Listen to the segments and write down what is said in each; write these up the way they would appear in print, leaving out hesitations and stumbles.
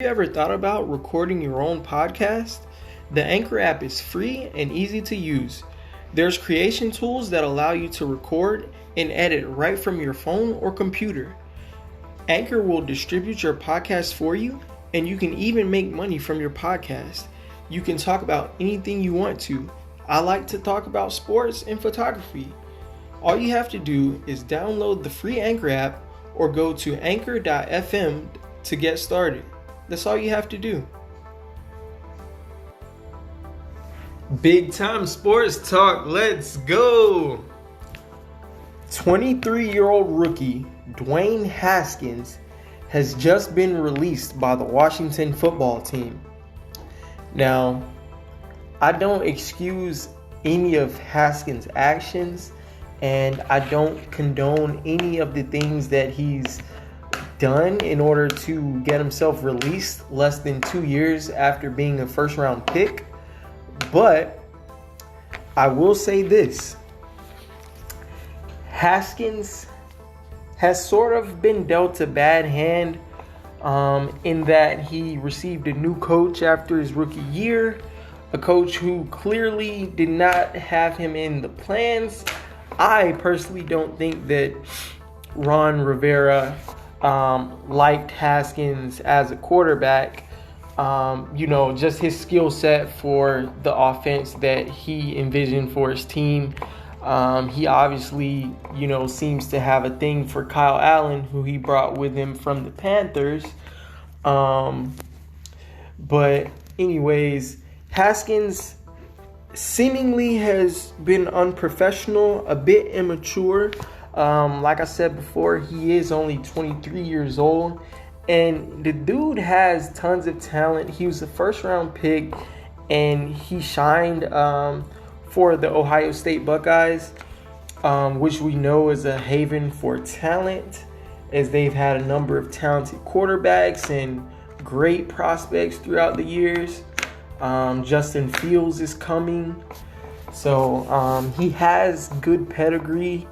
You ever thought about recording your own podcast? The Anchor app is free and easy to use. There's creation tools that allow you to record and edit right from your phone or computer. Anchor will distribute your podcast for you, and you can even make money from your podcast. You can talk about anything you want to. I like to talk about sports and photography. All you have to do is download the free Anchor app or go to anchor.fm to get started. That's all you have to do. Big time sports talk, let's go! 23-year-old rookie Dwayne Haskins has just been released by the Washington football team. Now, I don't excuse any of Haskins' actions, and I don't condone any of the things that he's done in order to get himself released less than 2 years after being a first-round pick. But I will say this. Haskins has sort of been dealt a bad hand in that he received a new coach after his rookie year, a coach who clearly did not have him in the plans. I personally don't think that Ron Rivera liked Haskins as a quarterback. Just his skill set for the offense that he envisioned for his team. He obviously, seems to have a thing for Kyle Allen, who he brought with him from the Panthers. But anyways, Haskins seemingly has been unprofessional, a bit immature. Like I said before, he is only 23 years old, and the dude has tons of talent. He was a first-round pick, and he shined for the Ohio State Buckeyes, which we know is a haven for talent, as they've had a number of talented quarterbacks and great prospects throughout the years. Justin Fields is coming, so he has good pedigree.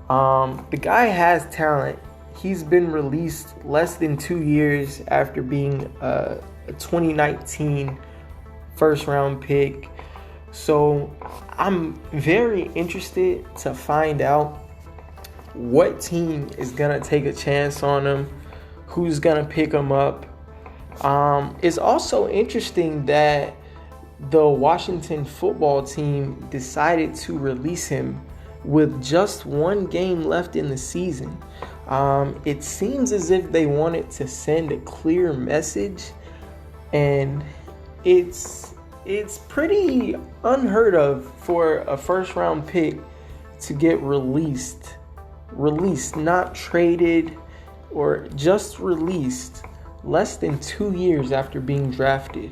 The guy has talent. He's been released less than 2 years after being a 2019 first-round pick. So I'm very interested to find out what team is going to take a chance on him, who's going to pick him up. It's also interesting that the Washington football team decided to release him with just one game left in the season. It seems as if they wanted to send a clear message, and it's pretty unheard of for a first-round pick to get released, not traded, or just released less than 2 years after being drafted.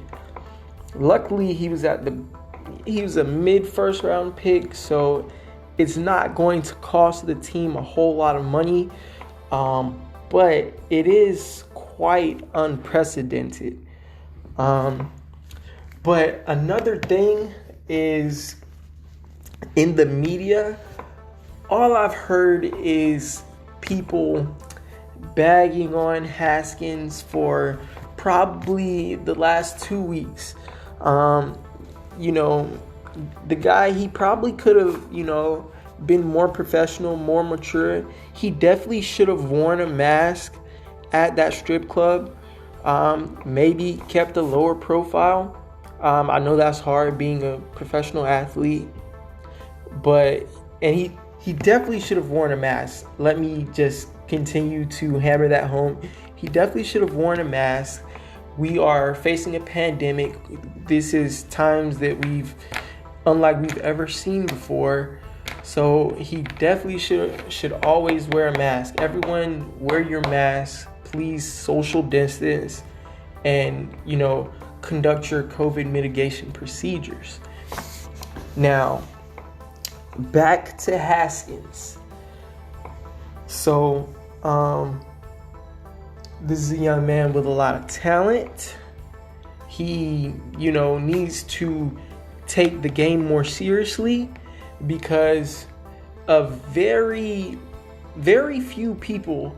Luckily, he was a mid-first round pick, so it's not going to cost the team a whole lot of money, but it is quite unprecedented. But another thing is, in the media, all I've heard is people bagging on Haskins for probably the last 2 weeks. The guy, he probably could have, been more professional, more mature. He definitely should have worn a mask at that strip club. Maybe kept a lower profile. I know that's hard being a professional athlete, and he definitely should have worn a mask. Let me just continue to hammer that home. He definitely should have worn a mask. We are facing a pandemic. This is times that unlike we've ever seen before. So he definitely should always wear a mask. Everyone, wear your mask. Please social distance and, conduct your COVID mitigation procedures. Now, back to Haskins. So, this is a young man with a lot of talent. He, needs to take the game more seriously, because of very, very few people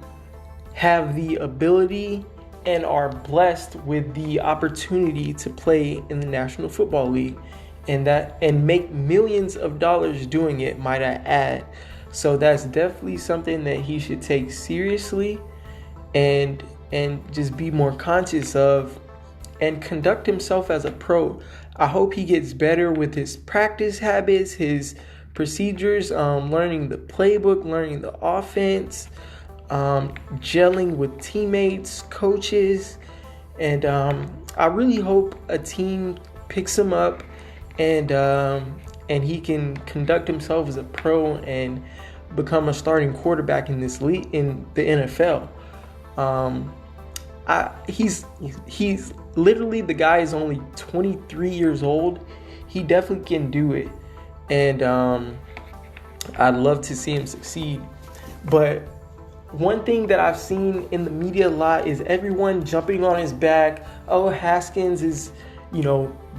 have the ability and are blessed with the opportunity to play in the National Football League, and make millions of dollars doing it, might I add. So that's definitely something that he should take seriously, and just be more conscious of, and conduct himself as a pro. I hope he gets better with his practice habits, his procedures, learning the playbook, learning the offense, gelling with teammates, coaches, and I really hope a team picks him up, and he can conduct himself as a pro and become a starting quarterback in this league, in the NFL. He's literally, the guy is only 23 years old. He definitely can do it, and I'd love to see him succeed. But one thing that I've seen in the media a lot is everyone jumping on his back. Oh, Haskins is,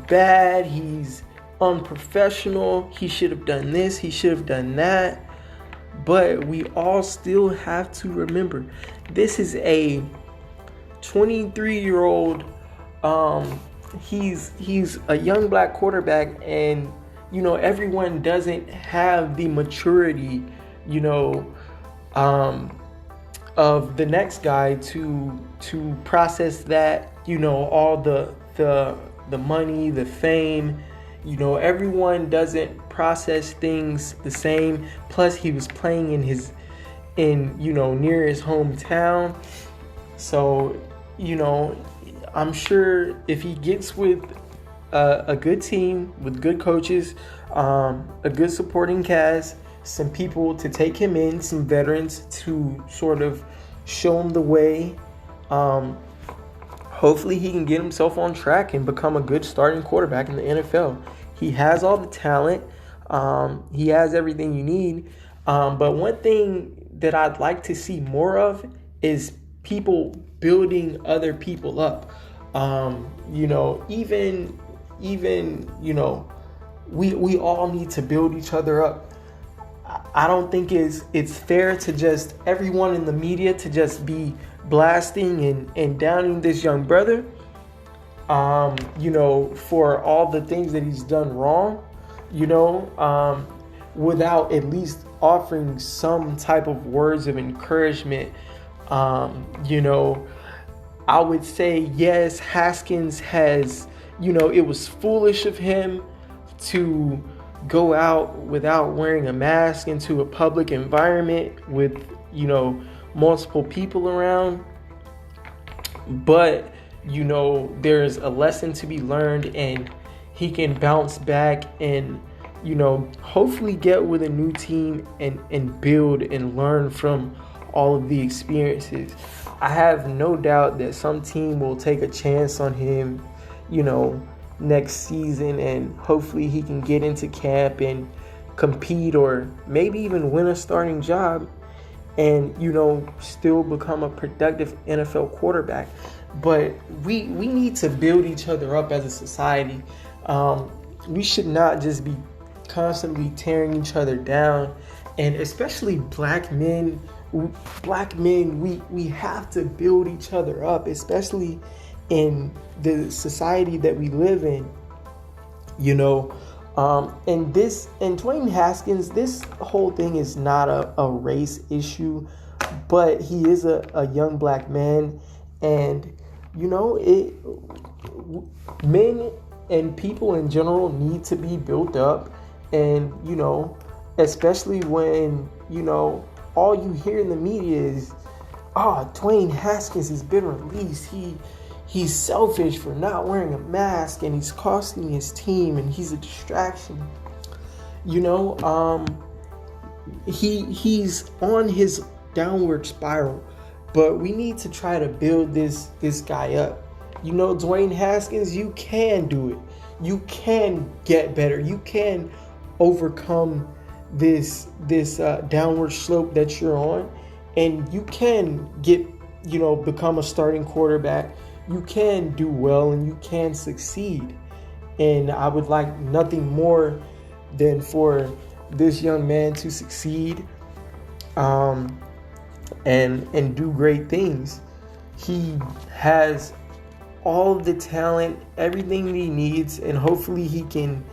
bad. He's unprofessional. He should have done this. He should have done that. But we all still have to remember, this is a 23-year-old. He's a young black quarterback, and everyone doesn't have the maturity, of the next guy to process that, all the money, the fame. Everyone doesn't process things the same. Plus, he was playing near his hometown. So, I'm sure if he gets with a good team, with good coaches, a good supporting cast, some people to take him in, some veterans to sort of show him the way, hopefully he can get himself on track and become a good starting quarterback in the NFL. He has all the talent. He has everything you need. But one thing that I'd like to see more of is people building other people up. We all need to build each other up. I don't think it's fair to just everyone in the media to just be blasting and downing this young brother, for all the things that he's done wrong, without at least offering some type of words of encouragement. I would say, yes, Haskins has, it was foolish of him to go out without wearing a mask into a public environment with, multiple people around. But, there's a lesson to be learned, and he can bounce back and, hopefully get with a new team and build and learn from all of the experiences. I have no doubt that some team will take a chance on him, next season, and hopefully he can get into camp and compete, or maybe even win a starting job and, still become a productive NFL quarterback. But we need to build each other up as a society. We should not just be constantly tearing each other down, and especially black men, we have to build each other up, especially in the society that we live in, and Dwayne Haskins, this whole thing is not a race issue, but he is a young black man, and men and people in general need to be built up, and especially when all you hear in the media is, Dwayne Haskins has been released. He's selfish for not wearing a mask, and he's costing his team, and he's a distraction. He's on his downward spiral, but we need to try to build this guy up. Dwayne Haskins, you can do it. You can get better. You can overcome this downward slope that you're on, and you can get, become a starting quarterback. You can do well, and you can succeed. And I would like nothing more than for this young man to succeed, and do great things. He has all of the talent, everything that he needs, and hopefully he can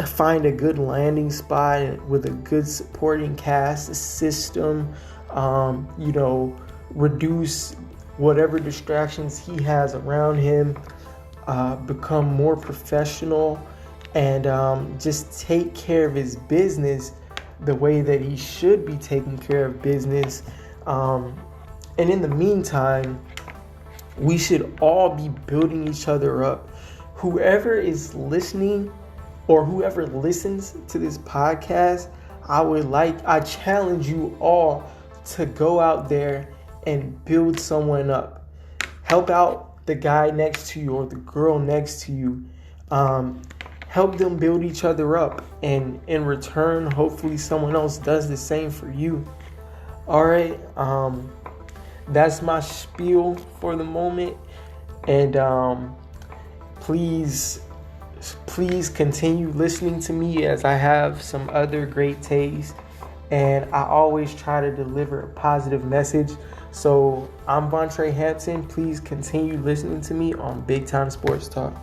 find a good landing spot with a good supporting cast, a system, reduce whatever distractions he has around him, become more professional, and just take care of his business the way that he should be taking care of business. And in the meantime, we should all be building each other up. Whoever is listening or whoever listens to this podcast, I challenge you all to go out there and build someone up. Help out the guy next to you or the girl next to you. Help them build each other up. And in return, hopefully someone else does the same for you. All right. That's my spiel for the moment. And please continue listening to me as I have some other great takes. And I always try to deliver a positive message. So I'm Vontre Hampton. Please continue listening to me on Big Time Sports Talk.